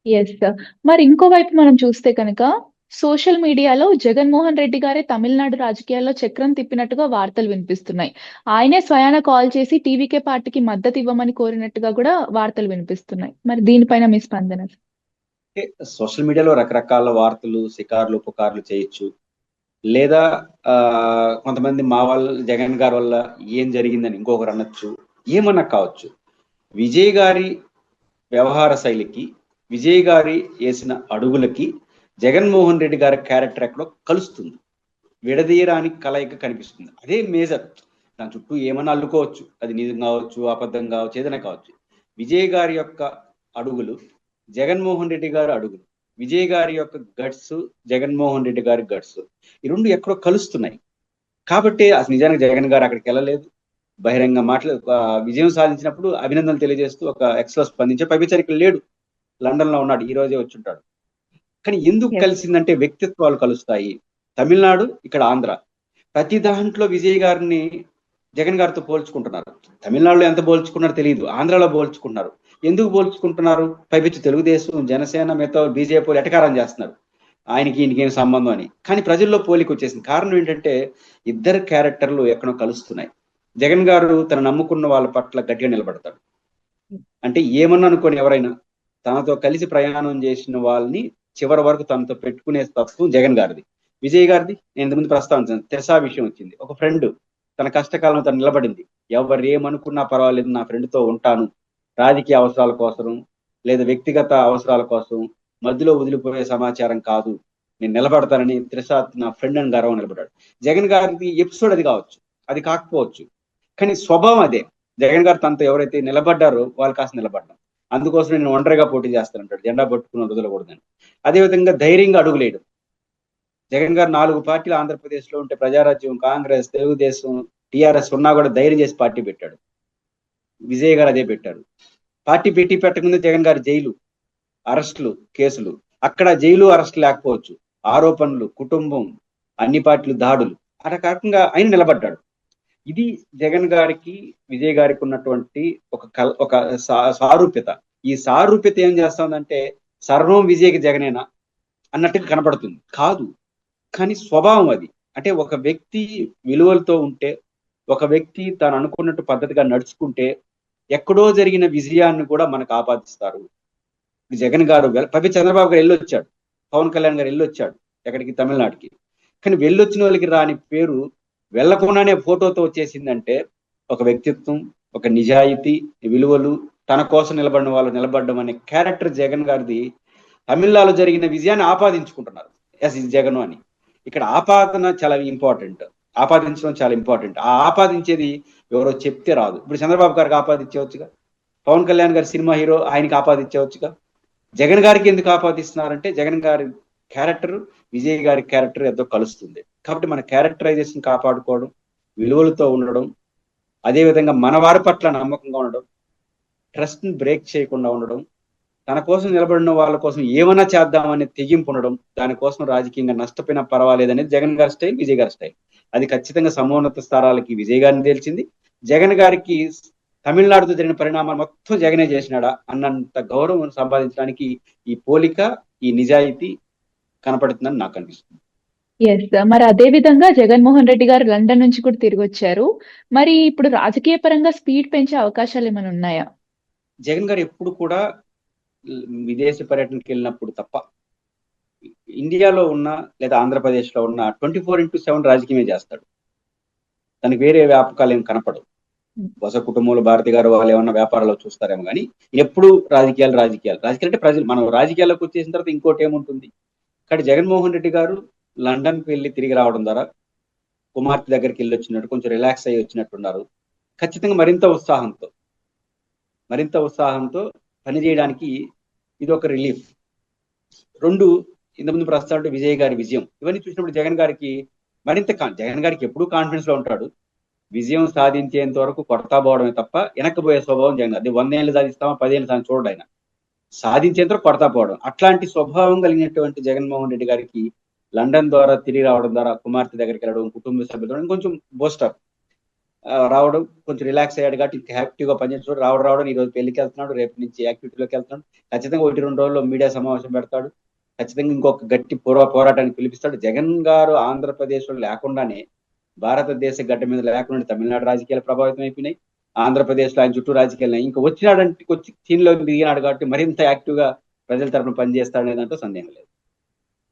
Yes. మరి ఇంకో వైపు మనం చూస్తే కనుక, సోషల్ మీడియాలో జగన్మోహన్ రెడ్డి గారే తమిళనాడు రాజకీయాల్లో చక్రం తిప్పినట్టుగా వార్తలు వినిపిస్తున్నాయి. ఆయనే స్వయాన కాల్ చేసి టీవీకే పార్టీకి మద్దతివ్వమని కోరినట్టుగా గూడా వార్తలు వినిపిస్తున్నాయి. మరి దీనిపైన మీ స్పందన? అంటే సోషల్ మీడియాలో రకరకాల వార్తలు, షికారులు, పుకార్లు చేయొచ్చు. లేదా కొంతమంది మా వాళ్ళు జగన్ గారి వల్ల ఏం జరిగిందని ఇంకొకరు అనొచ్చు. ఏమన్నా కావచ్చు. విజయ్ గారి వ్యవహార శైలికి, విజయ్ గారి వేసిన అడుగులకి జగన్మోహన్ రెడ్డి గారి క్యారెక్టర్ ఎక్కడో కలుస్తుంది. విడదీయరాని కలయిక కనిపిస్తుంది. అదే మేజర్. దాని చుట్టూ ఏమన్నా అల్లుకోవచ్చు. అది నిజం కావచ్చు, అబద్ధం కావచ్చు, ఏదైనా కావచ్చు. విజయ్ గారి యొక్క అడుగులు, జగన్మోహన్ రెడ్డి గారి అడుగులు, విజయ్ గారి యొక్క గట్స్, జగన్మోహన్ రెడ్డి గారి గట్స్, ఈ రెండు ఎక్కడో కలుస్తున్నాయి. కాబట్టి అసలు నిజానికి జగన్ గారు అక్కడికి వెళ్ళలేదు. బహిరంగ మాటలు విజయం సాధించినప్పుడు అభినందనలు తెలియజేస్తూ ఒక ఎక్స్‌లో స్పందించారు. పైపెచ్చారు ఇక్కడ లేడు. లండన్ లో ఉన్నాడు. ఈ రోజే వచ్చి ఉంటాడు. కానీ ఎందుకు యెస్. కలిసిందంటే వ్యక్తిత్వాలు కలుస్తాయి. తమిళనాడు, ఇక్కడ ఆంధ్ర. ప్రతి దాంట్లో విజయ్ గారిని జగన్ గారితో పోల్చుకుంటున్నారు. తమిళనాడులో ఎంత పోల్చుకున్నారో తెలియదు. ఆంధ్రాలో పోల్చుకుంటున్నారు. ఎందుకు పోల్చుకుంటున్నారు? పైపెచ్చు తెలుగుదేశం, జనసేన, మిగతా బీజేపీ ఎటకారం చేస్తున్నారు. ఆయనకి ఈయనకి ఏం సంబంధం అని. కానీ ప్రజల్లో పోలిక వచ్చేసింది. కారణం ఏంటంటే ఇద్దరు క్యారెక్టర్లు ఎక్కడో కలుస్తున్నాయి. జగన్ గారు తన నమ్ముకున్న వాళ్ళ పట్ల గట్టిగా నిలబడతాడు. అంటే ఏమన్నా అనుకోని ఎవరైనా తనతో కలిసి ప్రయాణం చేసిన వాళ్ళని చివరి వరకు తనతో పెట్టుకునే తత్వం జగన్ గారిది. విజయ్ గారిది నేను ఇంతకుముందు ప్రస్తావించాను. తెసా విషయం వచ్చింది. ఒక ఫ్రెండ్ తన కష్టకాలంలో తను నిలబడింది. ఎవరు ఏమనుకున్నా పర్వాలేదు, నా ఫ్రెండ్తో ఉంటాను. రాజకీయ అవసరాల కోసం లేదా వ్యక్తిగత అవసరాల కోసం మధ్యలో వదిలిపోయే సమాచారం కాదు, నేను నిలబడతానని త్రిష నా ఫ్రెండ్ అని గర్వం నిలబడ్డాడు. జగన్ గారిది ఎపిసోడ్ అది కావచ్చు, అది కాకపోవచ్చు, కానీ స్వభావం అదే. జగన్ గారు తనతో ఎవరైతే నిలబడ్డారో వాళ్ళు కాస్త నిలబడ్డాం. అందుకోసం నేను ఒంటరిగా పోటీ చేస్తానంటాడు. జెండా పట్టుకుని వదలకూడదని. అదేవిధంగా ధైర్యంగా అడుగులేయడం. జగన్ గారు 4 పార్టీలు ఆంధ్రప్రదేశ్ లో ఉంటే ప్రజారాజ్యం, కాంగ్రెస్, తెలుగుదేశం, టీఆర్ఎస్ ఉన్నా కూడా ధైర్యం చేసి పార్టీ పెట్టాడు. విజయ్ గారు అదే పెట్టారు. పార్టీ పెట్టి పెట్టకముందే జగన్ గారు జైలు, అరెస్టులు, కేసులు. అక్కడ జైలు, అరెస్ట్ లేకపోవచ్చు, ఆరోపణలు, కుటుంబం, అన్ని పార్టీలు దాడులు. ఆ రకంగా ఆయన నిలబడ్డాడు. ఇది జగన్ గారికి, విజయ్ గారికి ఉన్నటువంటి ఒక సారూప్యత. ఈ సారూప్యత ఏం చేస్తుందంటే సర్వం విజయ్కి జగనేనా అన్నట్టుగా కనపడుతుంది. కాదు, కానీ స్వభావం అది. అంటే ఒక వ్యక్తి విలువలతో ఉంటే, ఒక వ్యక్తి తాను అనుకున్నట్టు పద్ధతిగా నడుచుకుంటే ఎక్కడో జరిగిన విజయాన్ని కూడా మనకు ఆపాదిస్తారు. జగన్ గారు చంద్రబాబు గారు వెళ్ళొచ్చాడు, పవన్ కళ్యాణ్ గారు వెళ్ళొచ్చాడు ఎక్కడికి, తమిళనాడుకి. కానీ వెళ్ళొచ్చిన వాళ్ళకి రాని పేరు వెళ్లకుండానే ఫోటోతో వచ్చేసిందంటే ఒక వ్యక్తిత్వం, ఒక నిజాయితీ, విలువలు, తన కోసం నిలబడిన వాళ్ళు నిలబడడం అనే క్యారెక్టర్ జగన్ గారిది. తమిళనాడులో జరిగిన విజయాన్ని ఆపాదించుకుంటున్నారు, ఎస్ ఇది జగన్ అని. ఇక్కడ ఆపాదన చాలా ఇంపార్టెంట్. ఆపాదించడం చాలా ఇంపార్టెంట్. ఆ ఆపాదించేది ఎవరో చెప్తే రాదు. ఇప్పుడు చంద్రబాబు గారికి ఆపాదించవచ్చుగా, పవన్ కళ్యాణ్ గారి సినిమా హీరో, ఆయనకి ఆపాదించవచ్చుగా. జగన్ గారికి ఎందుకు ఆపాదిస్తున్నారంటే జగన్ గారి క్యారెక్టర్, విజయ్ గారి క్యారెక్టర్ ఎంతో కలుస్తుంది. కాబట్టి మన క్యారెక్టరైజేషన్ కాపాడుకోవడం, విలువలతో ఉండడం, అదేవిధంగా మన వారి పట్ల నమ్మకంగా ఉండడం, ట్రస్ట్ ని బ్రేక్ చేయకుండా ఉండడం, తన కోసం నిలబడిన వాళ్ళ కోసం ఏమైనా చేద్దామనే తెగింపు ఉండడం, దానికోసం రాజకీయంగా నష్టపోయినా పర్వాలేదనేది జగన్ గారి స్టైల్, విజయ్ గారి స్టైల్. అది ఖచ్చితంగా సమున్నత స్థానాలకి విజయ్ గారిని తేల్చింది. జగన్ గారికి తమిళనాడుతో జరిగిన పరిణామాలు మొత్తం జగనే చేసినాడా అన్నంత గౌరవం సంపాదించడానికి ఈ పోలిక, ఈ నిజాయితీ కనపడుతుందని నాకు అనిపిస్తుంది. యెస్. మరి అదే విధంగా జగన్మోహన్ రెడ్డి గారు లండన్ నుంచి కూడా తిరిగొచ్చారు. మరి ఇప్పుడు రాజకీయ పరంగా స్పీడ్ పెంచే అవకాశాలేమైనా ఉన్నాయా? జగన్ గారు ఎప్పుడు కూడా విదేశీ పర్యటనకి వెళ్ళినప్పుడు తప్ప ఇండియాలో ఉన్న లేదా ఆంధ్రప్రదేశ్ లో ఉన్న 24/7 రాజకీయమే చేస్తాడు. తనకి వేరే వ్యాపకాలు ఏం కనపడవు. హ్మ్. బస కుటుంబంలో భారతి గారు వాళ్ళు ఏమన్నా వ్యాపారాలు చూస్తారేమో కానీ ఎప్పుడు రాజకీయాలు రాజకీయాలు రాజకీయాలు అంటే ప్రజలు. మనం రాజకీయాల్లోకి వచ్చేసిన తర్వాత ఇంకోటి ఏముంటుంది. కానీ జగన్మోహన్ రెడ్డి గారు లండన్కి వెళ్ళి తిరిగి రావడం ద్వారా కుమార్తె దగ్గరికి వెళ్ళి వచ్చినట్టు కొంచెం రిలాక్స్ అయ్యి వచ్చినట్టున్నారు. ఖచ్చితంగా మరింత ఉత్సాహంతో పనిచేయడానికి ఇది ఒక రిలీఫ్. రెండు, ఇంతకుముందు ప్రస్తావన విజయ్ గారి విజయం, ఇవన్నీ చూసినప్పుడు జగన్ గారికి జగన్ గారికి ఎప్పుడూ కాన్ఫిడెన్స్ లో ఉంటాడు. విజయం సాధించేంత వరకు కొడతా పోవడమే తప్ప వెనక్కిపోయే స్వభావం జగన్. అది 100 ఏళ్ళు సాధిస్తామా 10 ఏళ్ళు చూడడు ఆయన. సాధించేంత వరకు కొడతా పోవడం. అట్లాంటి స్వభావం కలిగినటువంటి జగన్మోహన్ రెడ్డి గారికి లండన్ ద్వారా తిరిగి రావడం ద్వారా కుమార్తె దగ్గరికి వెళ్ళడం, కుటుంబ సభ్యులతో కొంచెం బూస్టర్. రావడం కొంచెం రిలాక్స్ అయ్యాడు కాబట్టి ఇంకా యాక్టివ్గా పనిచేస్తున్నాడు. రావడం ఈ రోజు పెళ్లికి వెళ్తున్నాడు, రేపు నుంచి యాక్టివిటీలోకి వెళ్తున్నాడు. ఖచ్చితంగా 1-2 రోజుల్లో మీడియా సమావేశం పెడతాడు. ఖచ్చితంగా ఇంకొక గట్టి పోరాటానికి పిలిపిస్తాడు. జగన్ గారు ఆంధ్రప్రదేశ్లో లేకుండానే, భారతదేశ గడ్డ మీద లేకుండా తమిళనాడు రాజకీయాలు ప్రభావితం అయిపోయినాయి. ఆంధ్రప్రదేశ్లో ఆయన చుట్టూ రాజకీయాలు ఇంకా వచ్చి సీన్లోకి దిగినాడు కాబట్టి మరింత యాక్టివ్గా ప్రజల తరపున పనిచేస్తాడనే దాంట్లో సందేహం లేదు.